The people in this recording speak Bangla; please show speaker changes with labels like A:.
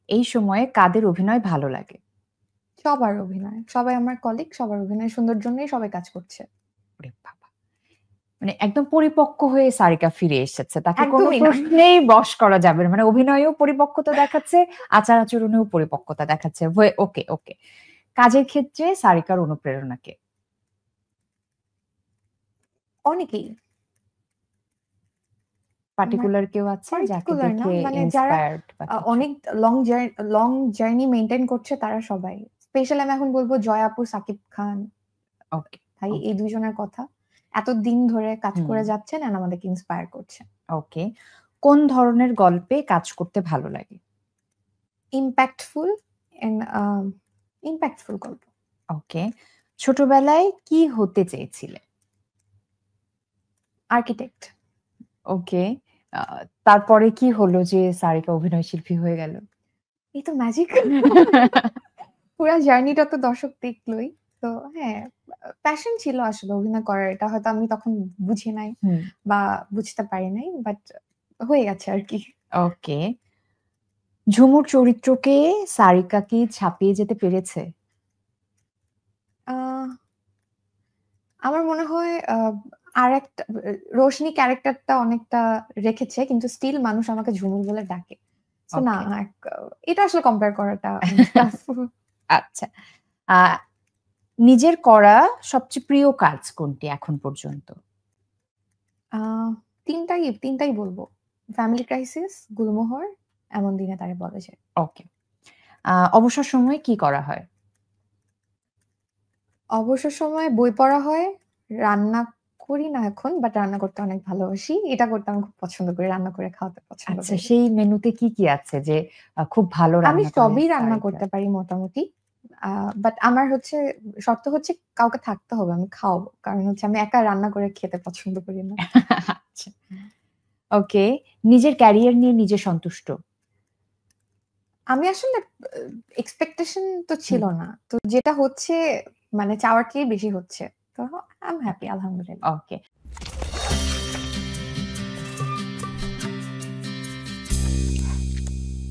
A: এই সময়ে কাদের অভিনয় ভালো লাগে?
B: সবার অভিনয়। সবাই আমার কলিগ, সবার অভিনয় সুন্দর জন্যই সবাই কাজ করছে।
A: ওরে বাবা! মানে একদম পরিপক্ক হয়ে সারিকা ফিরে এসেছে। তাকে কোনো
B: একদমই না।
A: প্রশ্নেই বশ করা যাবে না। মানে অভিনয়েও পরিপক্কতা দেখাচ্ছে, আচার-আচরণেও পরিপক্কতা দেখাচ্ছে। ওকে, ওকে। কাজের ক্ষেত্রে সারিকার অনুপ্রেরণা কে?
B: অনেকেই। আমার
A: পার্টিকুলার কেউ আছে যাকে
B: পার্টিকুলার না
A: দেখে
B: মানে যারা
A: ইন্সপায়ার্ড বা কিছু?
B: অনেক লং জার্নি মেইনটেইন করছে তারা সবাই। স্পেশালি আমি এখন বলব জয়া আপু, সাকিব খান
A: ওকে,
B: ভাই এই
A: ওকে।
B: ২ জনের কথা। এতদিন ধরে কাজ
A: হুম,
B: করে যাচ্ছেন অ্যান্ড আমাদেরকে ইন্সপায়ার করছে।
A: ওকে। কোন ধরনের গল্পে কাজ করতে ভালো লাগে?
B: ইমপ্যাক্টফুল অ্যান্ড ইমপ্যাক্টফুল গল্প।
A: ওকে। ছোটবেলায় কি হতে চেয়েছিলে?
B: আর্কিটেক্ট।
A: ওকে। আ তারপরে কি হলো যে সারিকা অভিনয়শিল্পী হয়ে গেল?
B: এই তো ম্যাজিক। পুরা জার্নিটা তো দর্শক দেখলই। তো হ্যাঁ, প্যাশন ছিল আসলে অভিনয় করার। এটা হয়তো আমি তখন বুঝি নাই
A: হুম,
B: বা বুঝতে পারি নাই। বাট হয়ে গেছে আরকি।
A: ওকে। ঝুমুর চরিত্রকে সারিকা কি ছাপিয়ে যেতে পেরেছে?
B: আ আমার মনে হয় আরেকটা রোশনি ক্যারেক্টারটা অনেকটা রেখেছে। কিন্তু স্টিল মানুষ আমাকে ঝুমুর বলে ডাকে। সো না
A: ওকে।
B: এক এটা আসলে কম্পেয়ার করাটা টাফ।
A: আচ্ছা। আ নিজের করা সবচেয়ে প্রিয় কাজ কোনটি এখন পর্যন্ত?
B: আ ৩টাই বলব। ফ্যামিলি ক্রাইসিস, গুলমোহর, এমন দিনে তারে বলা যায়।
A: ওকে। অবসর সময়ে কি করা হয়?
B: অবসর সময়ে বই পড়া হয়। রান্না করি না এখন, বাট রান্না করতে অনেক ভালোবাসি। এটা করতে আমি খুব পছন্দ করি। রান্না করে খাওয়াতে পছন্দ
A: আচ্ছা,
B: করি।
A: সেই মেনুতে কি আছে যে খুব ভালো
B: আমি
A: রান্না করে
B: সবই রান্না
A: সারিকা?
B: করতে পারি মোটামুটি। আ বাট আমার শর্ত হচ্ছে কাউকে থাকতে হবে। আমি খাওয়াবো। কারণ হচ্ছে আমি একা রান্না করে খেতে পছন্দ করি না।
A: আচ্ছা। ওকে। নিজের ক্যারিয়ার নিয়ে নিজে সন্তুষ্ট?
B: আমি আসলে আ এক্সপেকটেশন তো ছিল
A: হুম,
B: না। তো যেটা হচ্ছে মানে চাওয়ার চেয়ে বেশি হচ্ছে। তো আই এম হ্যাপি আলহামদুলিল্লাহ।
A: ওকে।